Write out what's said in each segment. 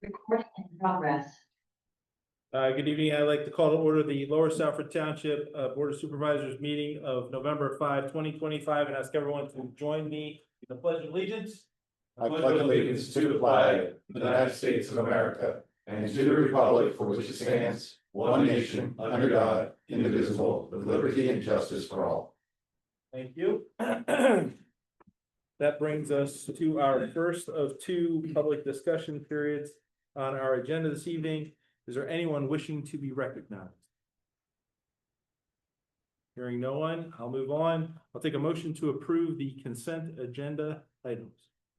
Recording in progress. Good evening. I'd like to call to order the Lower Southford Township Board of Supervisors meeting of November 5, 2025, and ask everyone to join me in the Pledge of Allegiance. I pledge allegiance to the flag of the United States of America and to the republic for which it stands, one nation, under God, indivisible, with liberty and justice for all. Thank you. That brings us to our first of two public discussion periods on our agenda this evening. Is there anyone wishing to be recognized? Hearing no one, I'll move on. I'll take a motion to approve the consent agenda items.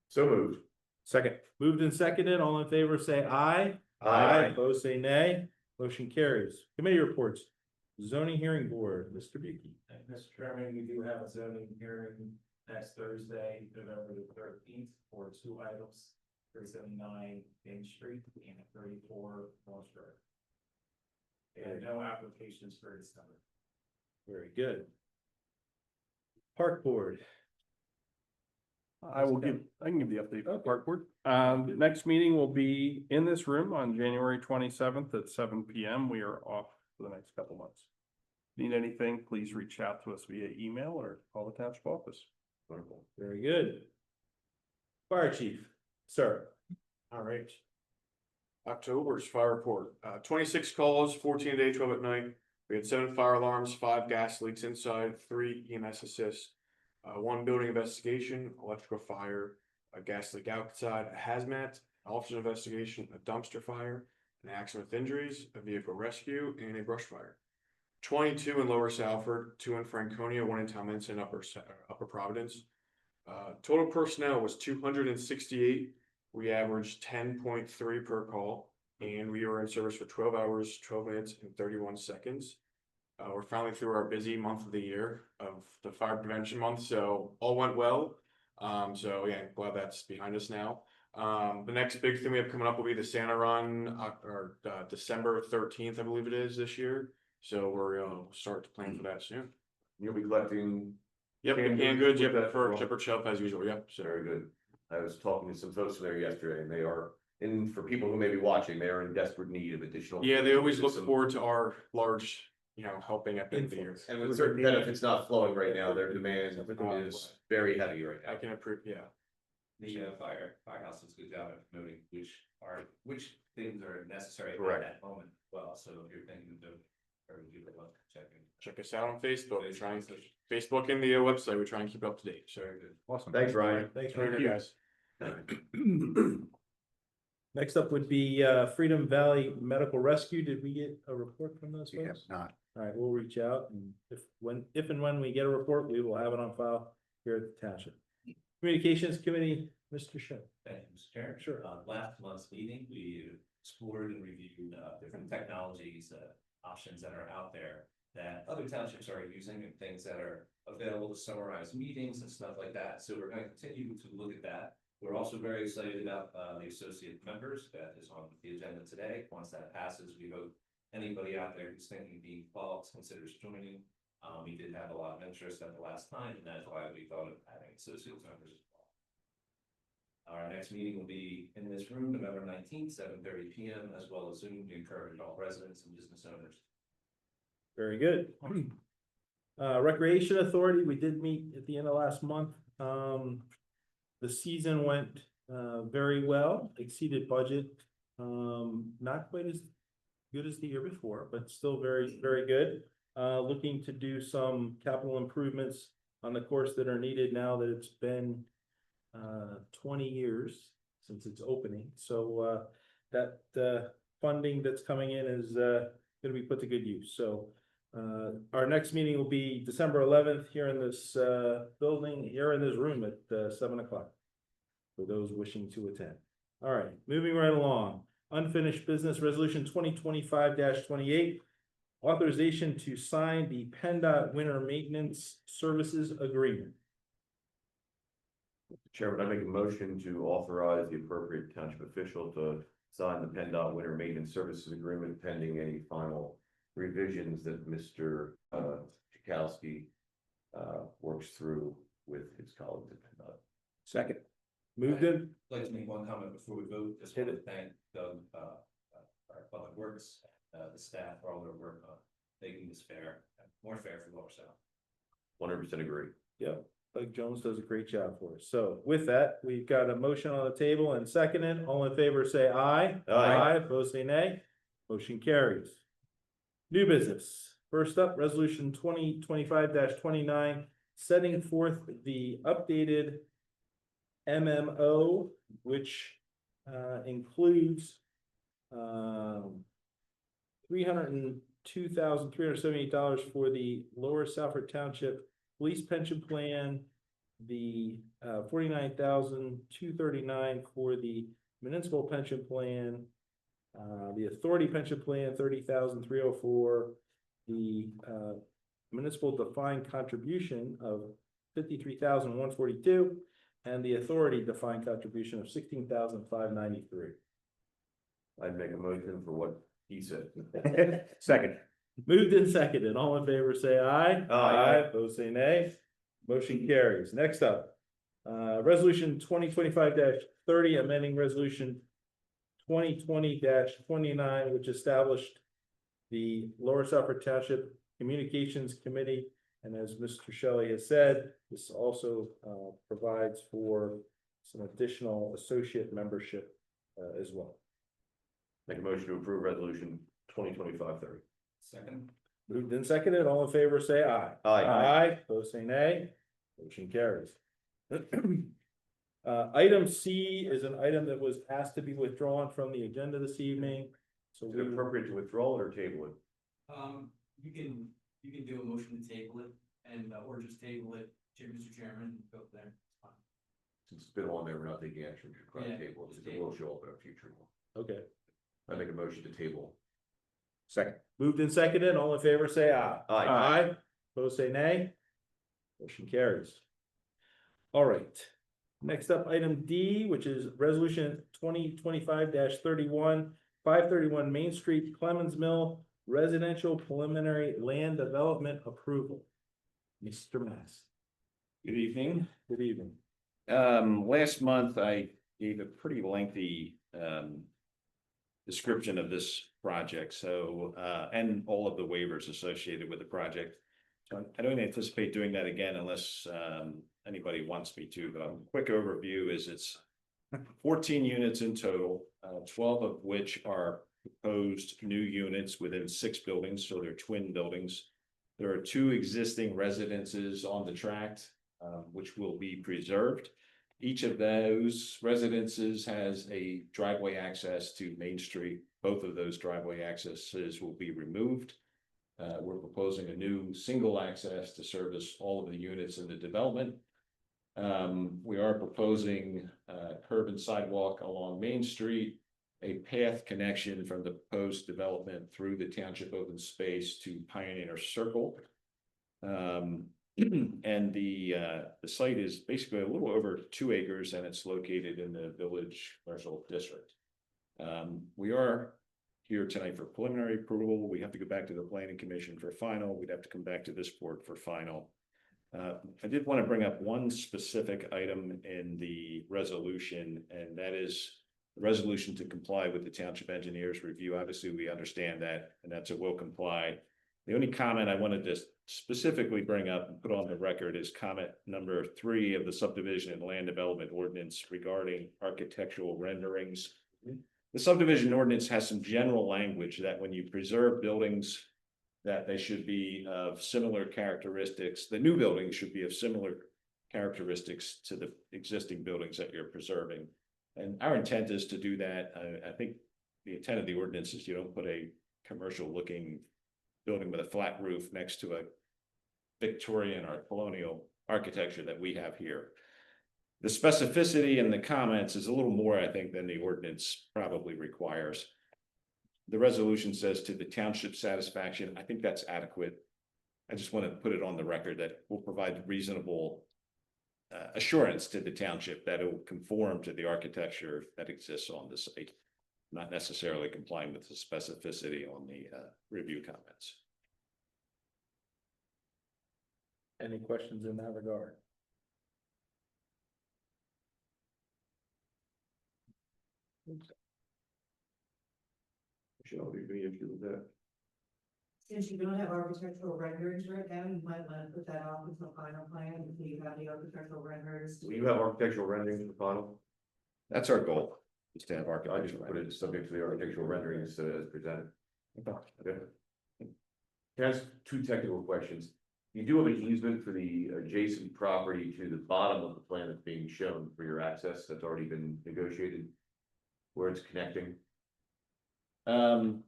So moved. Second. Moved and seconded. All in favor, say aye. Aye. Opposed, say nay. Motion carries. Committee reports. Zoning Hearing Board, Mr. Beaky. Mr. Chairman, we do have a zoning hearing next Thursday, November the 13th, for two items, 379 Main Street and 34 North Road. And no applications for December. Very good. Park Board. I can give the update for the park board. Next meeting will be in this room on January 27th at 7 PM. We are off for the next couple months. Need anything, please reach out to us via email or call the township office. Wonderful. Very good. Fire Chief, sir. All right. October's fire report, 26 calls, 14 a day, 12 at night. We had 7 fire alarms, 5 gas leaks inside, 3 EMS assists, 1 building investigation, electrical fire, a gas leak outside, a hazmat, officer investigation, a dumpster fire, an accident with injuries, a vehicle rescue, and a brush fire. 22 in Lower Salford, 2 in Franconia, 1 in Talminson, Upper Providence. Total personnel was 268. We averaged 10.3 per call, and we were in service for 12 hours, 12 minutes, and 31 seconds. We're finally through our busy month of the year of the fire prevention month, so all went well. So yeah, glad that's behind us now. The next big thing we have coming up will be the Santa Run, or December 13th, I believe it is this year. So we're gonna start to plan for that soon. You'll be collecting. Yep, canned goods, yep, for Shepherd Shelf as usual, yep. So Very good. I was talking to some folks there yesterday and they are, and for people who may be watching, they are in desperate need of additional. yeah, they always look forward to our large, helping at the end of the year. And with certain benefits not flowing right now, their demand is very heavy right now. I can approve, yeah. The firehouse does a good job of noting which things are necessary Correct. at that moment. Well, so if you're thinking of or you would love to check in. Check us out on Facebook. We try and Facebook and the website. We try and keep up to date. So good. Awesome. Thanks, Ryan. Thanks Very for good, guys. Next up would be Freedom Valley Medical Rescue. Did we get a report from those folks? not. All right, we'll reach out, and if and when we get a report, we will have it on file here at the township. Communications Committee, Mr. Schiff. Thank you, Mr. Chair. Sure. Last month's meeting, we explored and reviewed different technologies, options that are out there that other townships are using and things that are available to summarize meetings and stuff like that. So we're going to continue to look at that. We're also very excited about the associate members that is on the agenda today. Once that passes, we hope anybody out there who's thinking of being involved considers joining. We did have a lot of interest at the last time, and that's why we thought of having associate members as well. Our next meeting will be in this room, November 19th, 7:30 PM, as well as Zoom. We encourage all residents and business owners. Very good. Recreation Authority, we did meet at the end of last month. The season went very well, exceeded budget. Not quite as good as the year before, but still very, very good. Looking to do some capital improvements on the course that are needed now that it's been 20 years since its opening. So that funding that's coming in is going to be put to good use. So our next meeting will be December 11th here in this building, here in this room at 7 o'clock for those wishing to attend. All right, moving right along. Unfinished business resolution 2025-28. Authorization to sign the PennDOT winter maintenance services agreement. Chairman, I make a motion to authorize the appropriate township official to sign the PennDOT winter maintenance services agreement pending any final revisions that Mr. Chakowski works through with his colleagues at PennDOT. Second. Moved in. I'd like to make one comment before we vote. Just want to thank Doug Public Works, the staff for all their work on making this fair, more fair for Lower South. 100% agree. Yep, Doug Jones does a great job for us. So with that, we've got a motion on the table and seconded. All in favor, say aye. Aye. Opposed, say nay. Motion carries. New business. First up, resolution 2025-29, setting forth the updated MMO, which includes $302,378 for the Lower Southern Township Police Pension Plan, the $49,239 for the Municipal Pension Plan, the Authority Pension Plan, $30,304, the Municipal Defined Contribution of $53,142, and the Authority Defined Contribution of $16,593. I'd make a motion for what he said. Second. Moved and seconded. All in favor, say aye. Aye. Opposed, say nay. Motion carries. Next up, resolution 2025-30, amending resolution 2020-29, which established the Lower Suffolk Township Communications Committee. And as Mr. Shelley has said, this also provides for some additional associate membership as well. Make a motion to approve resolution 2025-30. Second. Moved and seconded. All in favor, say aye. Aye. Opposed, say nay. Motion carries. Item C is an item that was asked to be withdrawn from the agenda this evening. So Is we it appropriate to withdraw it or table it? You can do a motion to table it and, or just table it, Mr. Chairman, and go there. Since it's been on there, we're not taking action, we should probably Yeah, table it, just it will show up in a future one. Okay. I make a motion to table. Second. Moved and seconded. All in favor, say aye. Aye. Opposed, say nay. Motion carries. All right. Next up, item D, which is resolution 2025-31, 531 Main Street, Clemens Mill, residential preliminary land development approval. Mr. Mass. Good evening. Good evening. Last month I gave a pretty lengthy description of this project, so and all of the waivers associated with the project. So I don't anticipate doing that again unless anybody wants me to, but a quick overview is it's 14 units in total, 12 of which are proposed new units within 6 buildings, so they're twin buildings. There are 2 existing residences on the tract, which will be preserved. Each of those residences has a driveway access to Main Street. Both of those driveway accesses will be removed. We're proposing a new single access to service all of the units in the development. We are proposing curb and sidewalk along Main Street, a path connection from the proposed development through the township open space to Pioneer Circle. And the site is basically a little over 2 acres and it's located in the Village Commercial District. We are here tonight for preliminary approval. We have to go back to the Planning Commission for final. We'd have to come back to this board for final. I did want to bring up one specific item in the resolution, and that is the resolution to comply with the Township Engineers review. Obviously, we understand that, and that's a will comply. The only comment I wanted to specifically bring up and put on the record is comment number 3 of the subdivision and land development ordinance regarding architectural renderings. The subdivision ordinance has some general language that when you preserve buildings, that they should be of similar characteristics. The new buildings should be of similar characteristics to the existing buildings that you're preserving. And our intent is to do that. I think the intent of the ordinance is you don't put a commercial looking building with a flat roof next to a Victorian or colonial architecture that we have here. The specificity in the comments is a little more, I think, than the ordinance probably requires. The resolution says to the township's satisfaction. I think that's adequate. I just want to put it on the record that will provide reasonable assurance to the township that it will conform to the architecture that exists on the site, not necessarily complying with the specificity on the review comments. Any questions in that regard? Michelle, do you have any issue with that? Since you don't have architectural renderings right now, you might want to put that off until final plan, until you have the architectural renderings. Do you have architectural renderings in the final? That's our goal, is to have I just architectural. put it subject to the architectural renderings as presented. Okay. Can I ask two technical questions? You do have an easement for the adjacent property to the bottom of the plan that's being shown for your access, that's already been negotiated. Where it's connecting,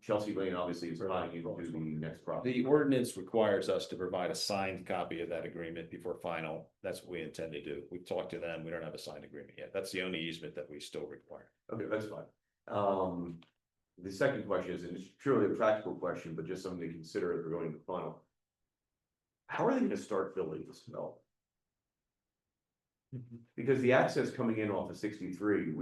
Chelsea Lane obviously is tying you to the next property. The ordinance requires us to provide a signed copy of that agreement before final. That's what we intend to do. We've talked to them. We don't have a signed agreement yet. That's the only easement that we still require. Okay, that's fine. The second question is, and it's purely a practical question, but just something to consider as we're going to the final. How are they gonna start building this development? Because the access coming in off of 63,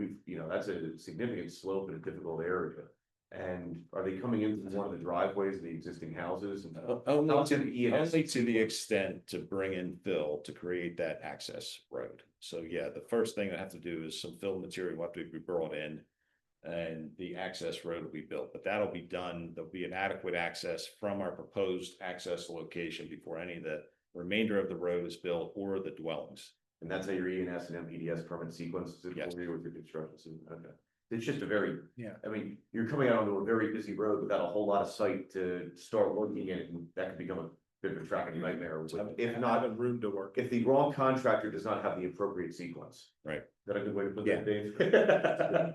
that's a significant slope and a difficult area. And are they coming in from one of the driveways of the existing houses? And Only how's to, the E&S only to the extent to bring in fill to create that access road. So yeah, the first thing I have to do is some fill material will have to be brought in. And the access road will be built, but that'll be done. There'll be an adequate access from our proposed access location before any of the remainder of the road is built or the dwellings. And that's how your E&S and MPDS permit sequence is Yes. familiar with your construction. Okay. It's just a very, Yeah. I mean, you're coming out onto a very busy road without a whole lot of site to start working in it, and that could become a bit of a traffic nightmare. If not, Having room to work. if the wrong contractor does not have the appropriate sequence. Right. Is that a good way to put Yeah. that, Dave?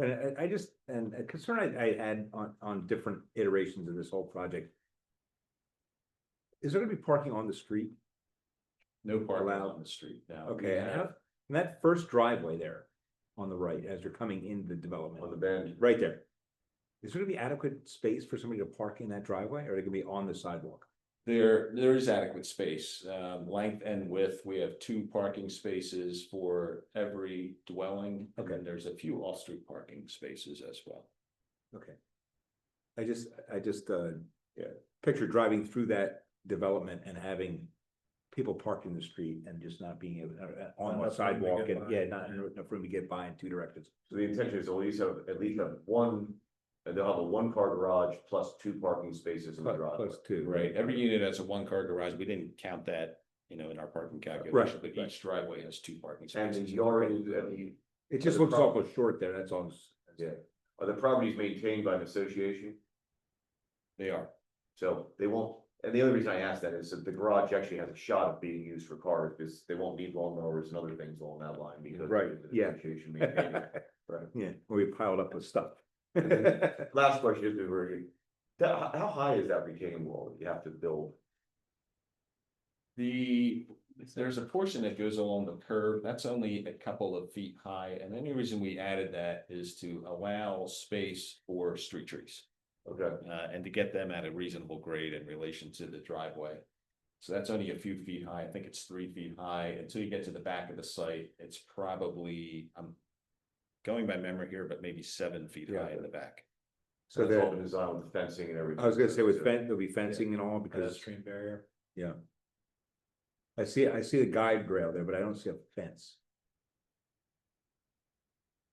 And I just, and a concern I had on different iterations of this whole project. Is there gonna be parking on the street? No parking Allowed. on the street now. Okay, and and that first driveway there on the right, as you're coming into the development. On the bend. Right there. Is there gonna be adequate space for somebody to park in that driveway, or are they gonna be on the sidewalk? There is adequate space, length and width. We have 2 parking spaces for every dwelling. And then there's a few off-street parking spaces as well. Okay. I just, picture driving through that development and having people parked in the street and just not being able, on Not the enough room to sidewalk, get and, by. yeah, not enough room to get by in 2 directions. So the intention is at least have one, and they'll have a 1-car garage plus 2 parking spaces in the driveway. Close to. Right, every unit has a 1-car garage. We didn't count that, in our parking calculation, but right. each driveway has 2 parking And spaces. the yard, I mean, It just the looks pro- awful short there, that's all. yeah, are the properties maintained by an association? They are. So they won't, and the other reason I ask that is that the garage actually has a shot of being used for cars, because they won't need lawnmowers and other things along that line, because. Right, of the yeah. association maintaining it. Right. Yeah, we piled up with stuff. And then last question is, how high is that retaining wall that you have to build? There's a portion that goes along the curb, that's only a couple of feet high, and the only reason we added that is to allow space for street trees. Okay, And to get them at a reasonable grade in relation to the driveway. So that's only a few feet high, I think it's 3 feet high, until you get to the back of the site, it's probably, I'm going by memory here, but maybe 7 feet Yeah. high in the back. so So it's all there, been designed with the fencing and everything. I was gonna say with there'll be fencing and all, because, Pedestrian barrier. yeah. I see the guide rail there, but I don't see a fence.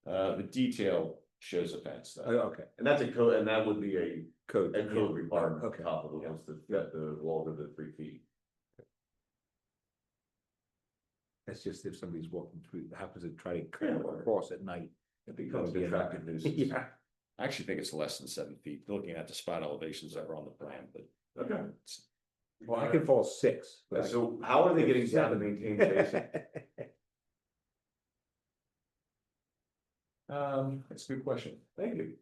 The detail shows a fence Oh, though. okay, And that's a code, and that would be a code. code requirement on Okay. top of it, once the wall of the 3 feet. That's just if somebody's walking through, happens to try to Yeah. cross at night. It becomes That'd an be attractive nuisance. Yeah, I actually think it's less than 7 feet, looking at the spot elevations that were on the plan, but. Okay. it's- well, I can fall 6. but I- So how are they getting down to maintain spacing? That's a good question. Thank you.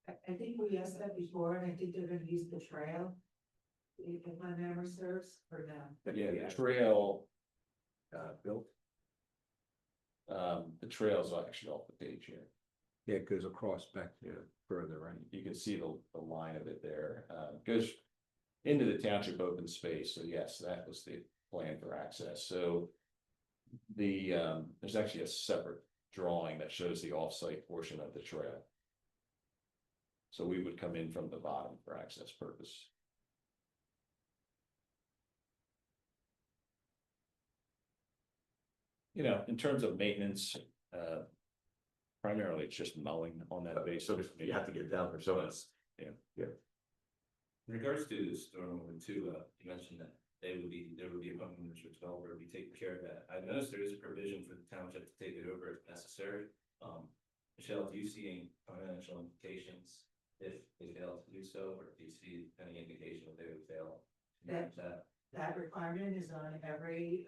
I think we asked that before, and I think they're gonna use the trail. If my memory serves, or no? Yeah, the trail, Built, the trail's actually off the page here. yeah, it goes across back further, right? You can see the line of it there, goes into the township open space, so yes, that was the plan for access, so. There's actually a separate drawing that shows the off-site portion of the trail. So we would come in from the bottom for access purpose. In terms of maintenance, primarily it's just mowing on that base. So you have to get down there, so In regards to the stormwater too, you mentioned that there would be a homeowners or developer be taking care of that. I noticed there is a provision for the township to take it over if necessary. Michelle, do you see any financial implications if they fail to do so, or do you see any indication that they would fail? to manage that? That requirement is on every,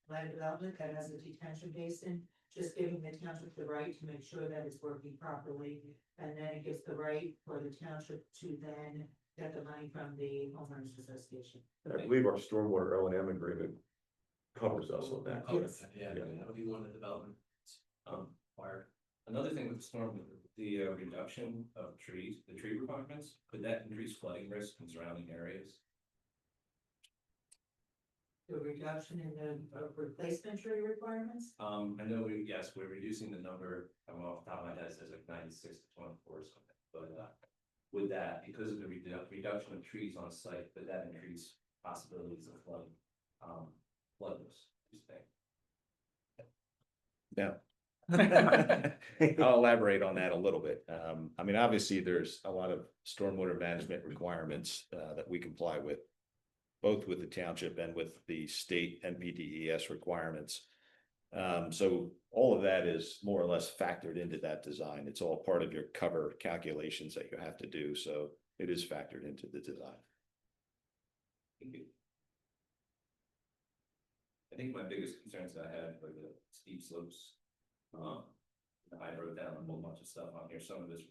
land development that has a detention basin, just giving the township the right to make sure that it's working properly. And then it gives the right for the township to then get the money from the homeowners association. I believe our stormwater O and M agreement covers us on that. Yeah, that would be one of the development. Required. Another thing with storm, the reduction of trees, the tree requirements, could that increase flooding risk in surrounding areas? The reduction in the replacement tree requirements. I know we're reducing the number, I'm off the top of my head, it says like 96 to 24 or something, but with that, because of the reduction of trees on site, would that increase possibilities of flooding, flood risk, you think? No. I'll elaborate on that a little bit. I mean, obviously, there's a lot of stormwater management requirements that we comply with, both with the township and with the state NPDES requirements. So all of that is more or less factored into that design. It's all part of your cover calculations that you have to do. So it is factored into the design. Thank you. I think my biggest concerns I had were the steep slopes. I wrote down a whole bunch of stuff on here. Some of this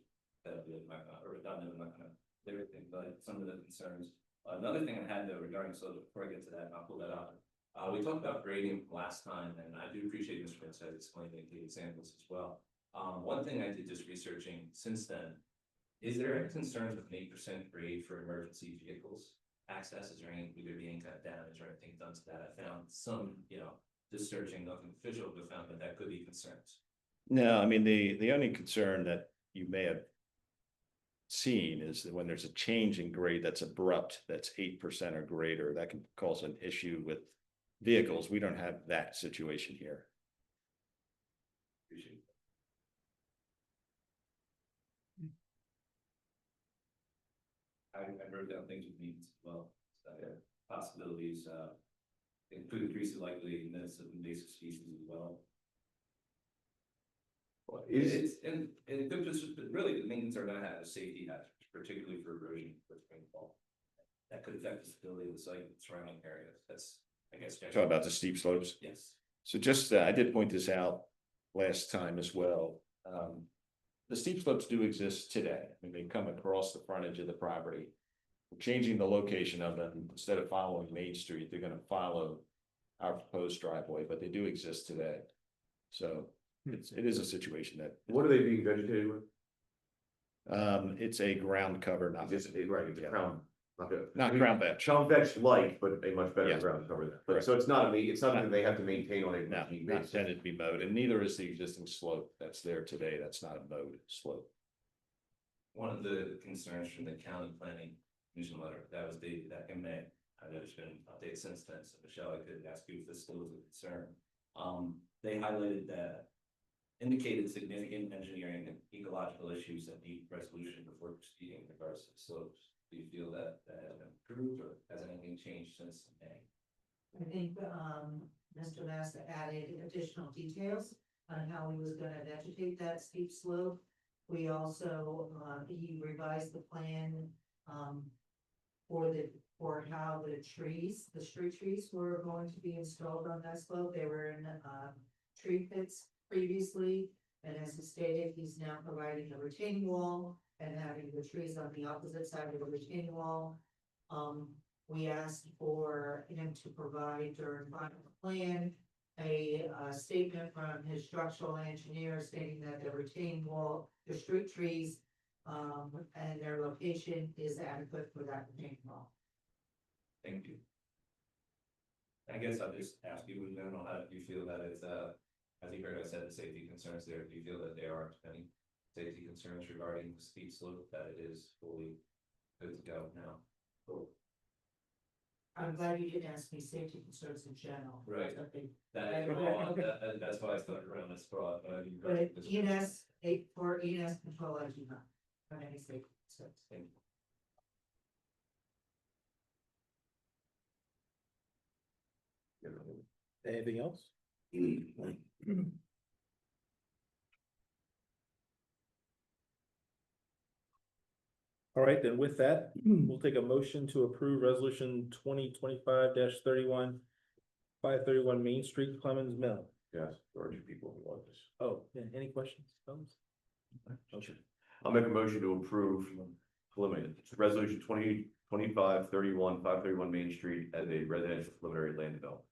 redundant, I'm not gonna everything, but some of the concerns. Another thing I had though regarding slopes, before I get to that, and I'll pull that out. We talked about grading last time, and I do appreciate Mr. Prince has explained the examples as well. One thing I did just researching since then, is there any concerns with an 8% grade for emergency vehicles? Access, is there any, would there be any kind of damage or anything done to that? I found some, just searching, nothing official, but found that could be concerns. No, I mean, the only concern that you may have seen is that when there's a change in grade that's abrupt, that's 8% or greater, that can cause an issue with vehicles. We don't have that situation here. Appreciate it. I wrote down things with means as well, possibilities, include increasing likeliness of invasive species as well. And it could just, really, the maintenance are gonna have a safety hazards, particularly for erosion with rainfall. That could affect the stability of the site and surrounding areas. That's, I guess. Talking about the steep slopes. Yes. So just, I did point this out last time as well. The steep slopes do exist today. I mean, they come across the frontage of the property. We're changing the location of them. Instead of following Main Street, they're gonna follow our proposed driveway, but they do exist today. So it is a situation that. What are they being vegetated with? It's a ground cover, not. Right, it's a crown. Not ground veg. Crown veg like, but a much better Yes. ground cover there. But Correct. so it's not it's something they have to maintain on a No, routine not basis. intended to be mowed, and neither is the existing slope that's there today. That's not a mowed slope. One of the concerns from the county planning commission letter, that was dated back in May. I know there's been updates since then, so Michelle, I could ask you if this still is a concern. They highlighted that indicated significant engineering and ecological issues that need resolution before proceeding in regards to the slopes. Do you feel that has been improved, or has anything changed since May? I think, Mr. Massa added additional details on how he was gonna vegetate that steep slope. We also, he revised the plan, for how the street trees were going to be installed on that slope. They were in, tree pits previously. And as he stated, he's now providing a retaining wall and having the trees on the opposite side of the retaining wall. We asked for him to provide during final plan a statement from his structural engineer stating that the retaining wall, the street trees, and their location is adequate for that retaining wall. Thank you. I guess I'll just ask you in general, how do you feel that it's, as you heard, I said the safety concerns there, do you feel that there aren't any safety concerns regarding the steep slope, that it is fully good to go now? Cool. I'm glad you didn't ask me safety concerns in general. Right. Okay. That is broad, that's why I started around this broad, but I mean. But ENS, for ENS control, I do not. on any state. So, Anything else? All right, then with that, we'll take a motion to approve resolution 2025-31, 531 Main Street, Clemens Mill. Yes, there are two people who want this. Oh, yeah, any questions, comments? Okay. I'll make a motion to approve preliminary, resolution 2025-31, 531 Main Street as a residential preliminary land development.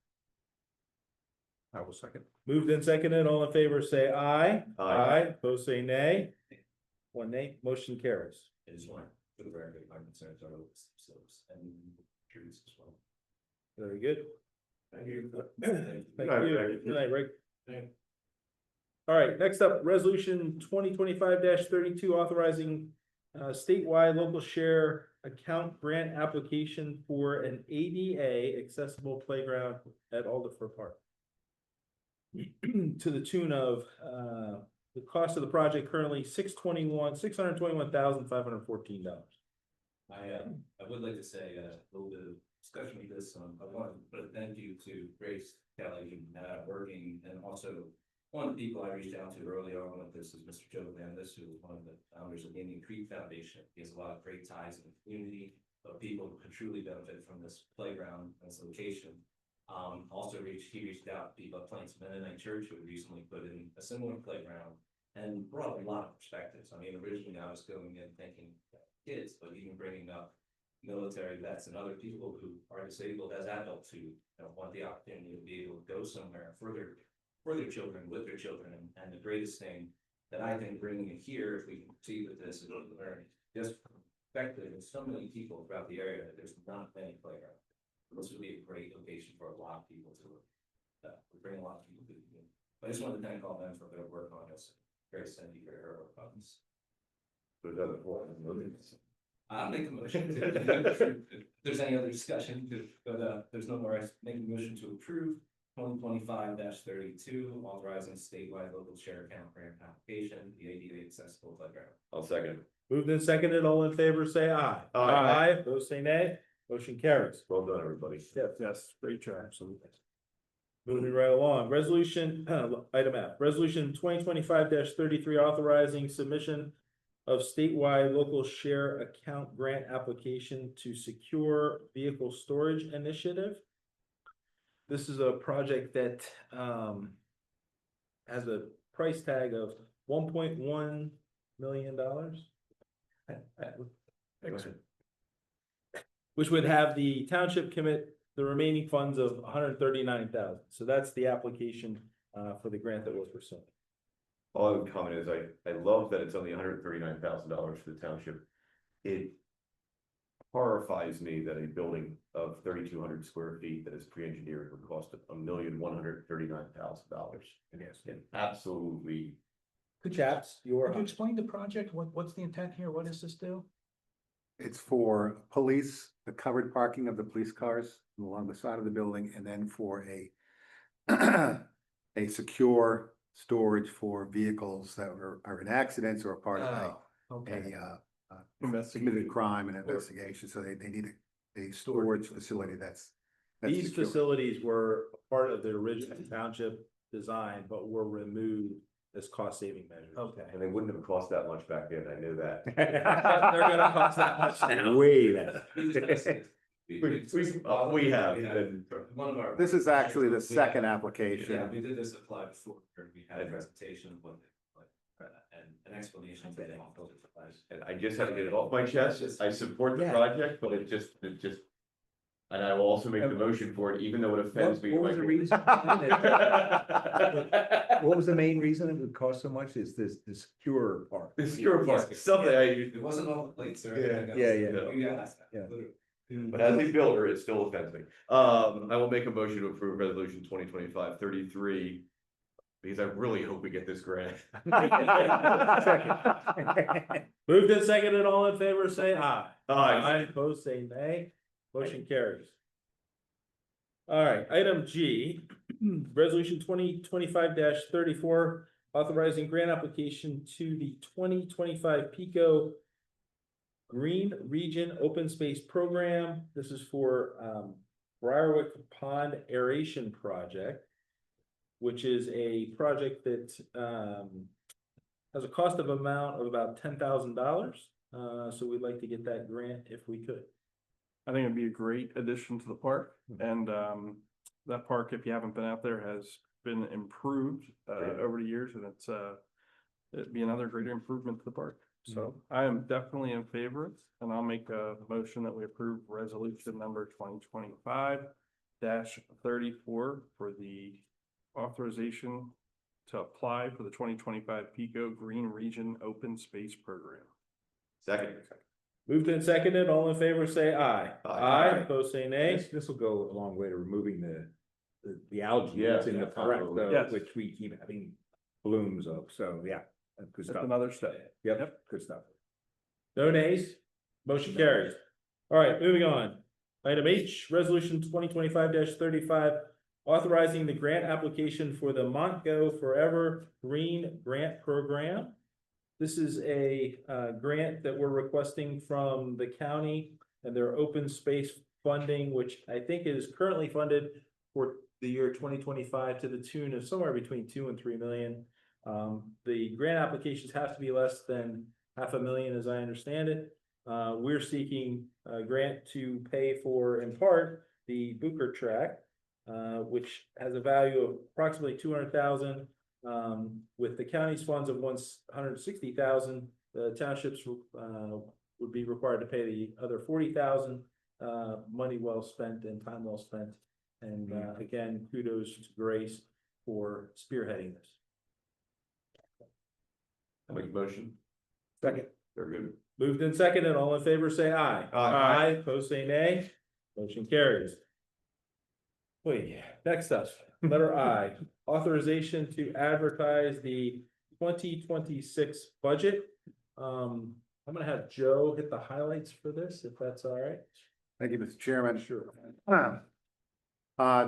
I will second. Moved and seconded, all in favor, say aye. Aye. Opposed, say nay. One nay, motion carries. I just want, for the record, my concerns are with slopes and trees as well. Very good. Thank you. Thank Good night, you. Rick. Good night, Rick. Thank you. All right, next up, resolution 2025-32, authorizing statewide local share account grant application for an ADA accessible playground at Alderfer Park. To the tune of the cost of the project currently $621,514. I would like to say a little bit of discussion with this, I want to put a thank you to Grace Kelly, working, and also one of the people I reached out to early on with this is Mr. Joe Landis, who is one of the founders of the Indian Creek Foundation. He has a lot of great ties in the community of people who could truly benefit from this playground and this location. He reached out to people at Plains Mennonite Church, who had recently put in a similar playground and brought a lot of perspectives. I mean, originally I was going in thinking kids, but even bringing up military vets and other people who are disabled as adults who want the opportunity to be able to go somewhere for their children, with their children. And the greatest thing that I think bringing it here, if we can see with this, is learning just effective in so many people throughout the area that there's not many playgrounds. This would be a great location for a lot of people to bring a lot of people to the community. I just wanted to thank all them for their work on this. Grace, thank you for your work on this. I'll make a motion. If there's any other discussion, but there's no more. I make a motion to approve 2025-32, authorizing statewide local share account grant application, the ADA accessible playground. I'll second. Moved and seconded, all in favor, say aye. Aye. Opposed, say nay. Motion carries. Well done, everybody. Yes, great job, absolutely. Moving right along, resolution, item F, resolution 2025-33, authorizing submission of statewide local share account grant application to secure vehicle storage initiative. This is a project that has a price tag of $1.1 million. Which would have the township commit the remaining funds of $139,000. So that's the application for the grant that we're pursuing. All I would comment is I love that it's only $139,000 for the township. It horrifies me that a building of 3,200 square feet that is pre-engineered would cost $1,139,000. Yes. And absolutely. Good chaps, Could you explain the project? What's the intent here? What does this do? It's for police, the covered parking of the police cars along the side of the building, and then for a a secure storage for vehicles that are in accidents or part of a committed crime and investigation. So they need a storage facility that's These secure. facilities were part of the original township design, but were removed as cost-saving measures. Okay. And they wouldn't have cost that much back then, I knew that. They're gonna cost that much now. Way less. We have, and One of our. This is actually the We second had- application. Yeah, we did this apply before, where we had a presentation of what, and an explanation for the office. and I just had to get it off my chest. I support the Yeah. project, but it just. And I will also make the motion for it, even though it offends me. What was the reason? What was the main reason it would cost so much? Is this the secure part? The secure part, something I, It wasn't all the plates or anything else. Yeah. We asked that, Yeah. literally. but as a builder, it still offends me. I will make a motion to approve resolution 2025-33. Because I really hope we get this grant. Moved and seconded, all in favor, say aye. Aye. Opposed, say nay. Motion carries. All right, item G, resolution 2025-34, authorizing grant application to the 2025 Pico Green Region Open Space Program. This is for Briarwick Pond Aeration Project, which is a project that has a cost of amount of about $10,000. So we'd like to get that grant if we could. I think it'd be a great addition to the park, and that park, if you haven't been out there, has been improved over the years, and it'd be another great improvement to the park. So I am definitely in favor, and I'll make a motion that we approve resolution number 2025-34 for the authorization to apply for the 2025 PICO Green Region Open Space Program. Second. Moved and seconded, all in favor, say aye. Aye. Opposed, say nay. This will go a long way to removing the algae Yeah, that's in the park, absolutely. though, Yes. which we keep having blooms of, so yeah, good That's stuff. another step. Yep, good stuff. No nays, motion carries. All right, moving on. Item H, resolution 2025-35, authorizing the grant application for the Montgo Forever Green Grant Program. This is a grant that we're requesting from the county and their open space funding, which I think is currently funded for the year 2025 to the tune of somewhere between 2 and 3 million. The grant applications have to be less than $500,000, as I understand it. We're seeking a grant to pay for, in part, the Booker track, which has a value of approximately 200,000. With the county's funds of 160,000, the townships would be required to pay the other 40,000. Money well spent and time well spent. And again, kudos to Grace for spearheading this. I make a motion. Second. Very good. Moved and seconded, all in favor, say aye. Aye. Opposed, say nay. Motion carries. Wait, next up, letter I, authorization to advertise the 2026 budget. I'm gonna have Joe hit the highlights for this, if that's all right. Thank you, Mr. Chairman. Sure.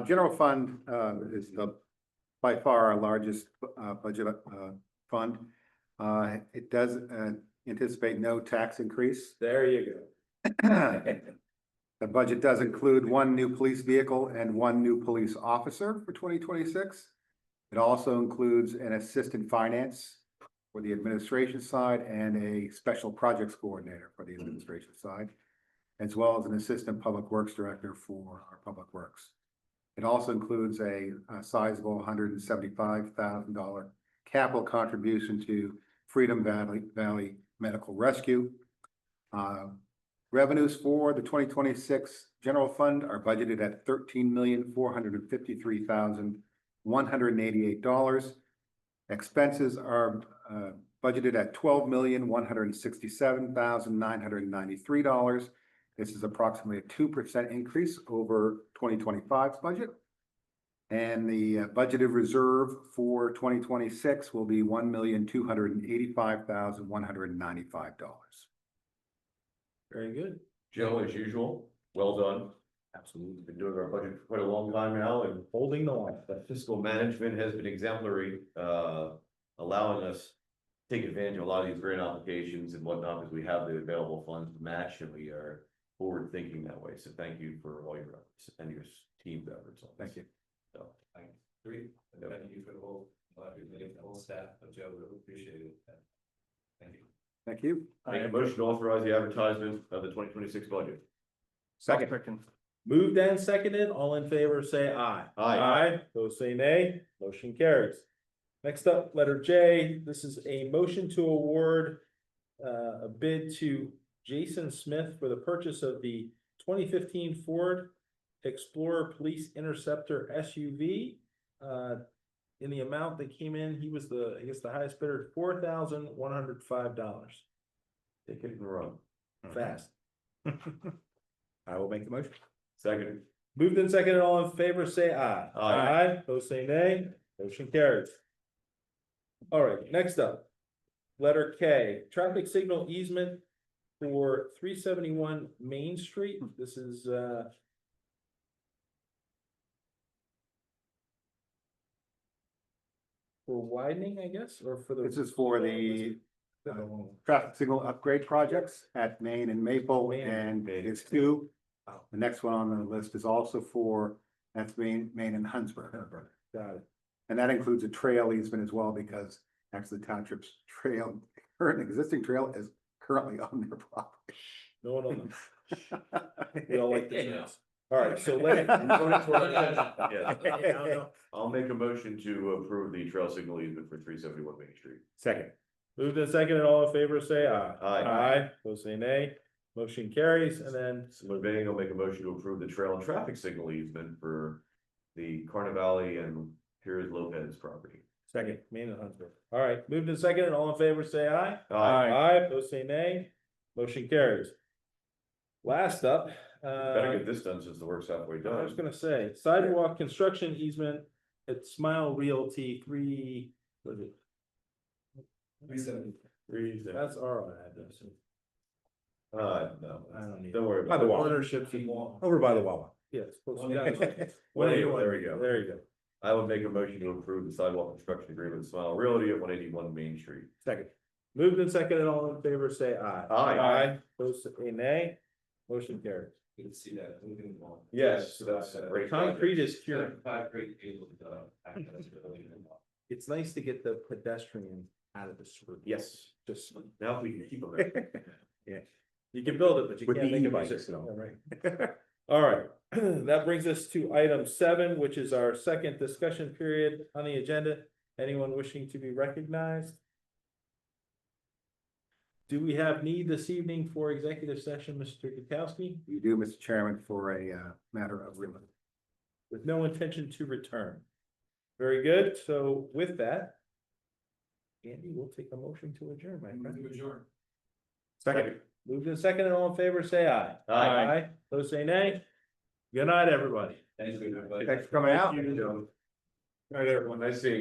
General fund is by far our largest budget fund. It does anticipate no tax increase. There you go. The budget does include 1 new police vehicle and 1 new police officer for 2026. It also includes an assistant finance for the administration side and a special projects coordinator for the administration side, as well as an assistant public works director for our public works. It also includes a sizable $175,000 capital contribution to Freedom Valley Medical Rescue. Revenues for the 2026 general fund are budgeted at $13,453,188. Expenses are budgeted at $12,167,993. This is approximately a 2% increase over 2025's budget. And the budgeted reserve for 2026 will be $1,285,195. Very good. Joe, as usual, well done. Absolutely. Been doing our budget for quite a long time now, and Holding the line. the fiscal management has been exemplary, allowing us to take advantage of a lot of these grant applications and whatnot, because we have the available funds to match, and we are forward thinking that way. So thank you for all your efforts and your team's efforts. Thank you. So, I agree, and thank you for the whole staff of Joe, really appreciate it. Thank you. Thank you. make a motion to authorize the advertisement of the 2026 budget. Second. Moved and seconded, all in favor, say aye. Aye. Those say nay, motion carries. Next up, letter J, this is a motion to award a bid to Jason Smith for the purchase of the 2015 Ford Explorer Police Interceptor SUV. In the amount that came in, he was the highest bidder, $4,105. Take it and run. Fast. I will make the motion. Second. Moved and seconded, all in favor, say aye. Aye. Those say nay, motion carries. All right, next up. Letter K, traffic signal easement for 371 Main Street. This is for widening, I guess, or for the. This is for the traffic signal upgrade projects at Main and Maple, Main. and it's two. The next one on the list is also for, that's Main and Huntsburg. Got it. And that includes a trail easement as well, because actually the township's trail, current existing trail is currently on their property. No one on the, we all like the Yeah, yeah. chance. All right, so let. Yeah. I'll make a motion to approve the trail signal easement for 371 Main Street. Second. Moved in second and all in favor, say aye. Aye. Aye, those say nay. Motion carries, and then Similar vein, I'll make a motion to approve the trail and traffic signal easement for the Carnivale and Piers Lopez property. second, Main and Huntsburg. All right, moved in second and all in favor, say aye. Aye. Aye, those say nay. Motion carries. Last up, Better get this done since the work's halfway I was done. gonna say, sidewalk construction easement at Smile Realty what is it? 370. That's our address. No, I don't need. don't worry By about the it. wall. Ownership. Over by the Wawa. Yes. There we go. There you go. I would make a motion to approve the sidewalk construction agreement with Smile Realty at 181 Main Street. Second. Moved in second and all in favor, say aye. Aye. Those say nay. Motion carries. You can see that moving along. Yes, so that's a great. Concrete is cured. Five great people, access really. It's nice to get the pedestrian out of the street. Yes, Just, now we can keep them there. yeah, you can build it, but you With can't the make it. e-bikes, resistant. you know. Yeah, right. All right, that brings us to item 7, which is our second discussion period on the agenda. Anyone wishing to be recognized? Do we have need this evening for executive session, Mr. Kukowski, You do, Mr. Chairman, for a matter of real. with no intention to return? Very good, so with that, Andy, we'll take a motion to adjourn, my friend. Move to adjourn. Second. Moved in second and all in favor, say aye. Aye. Those say nay. Good night, everybody. Thanks, everybody. Thanks for coming out. All right, everyone, nice seeing you.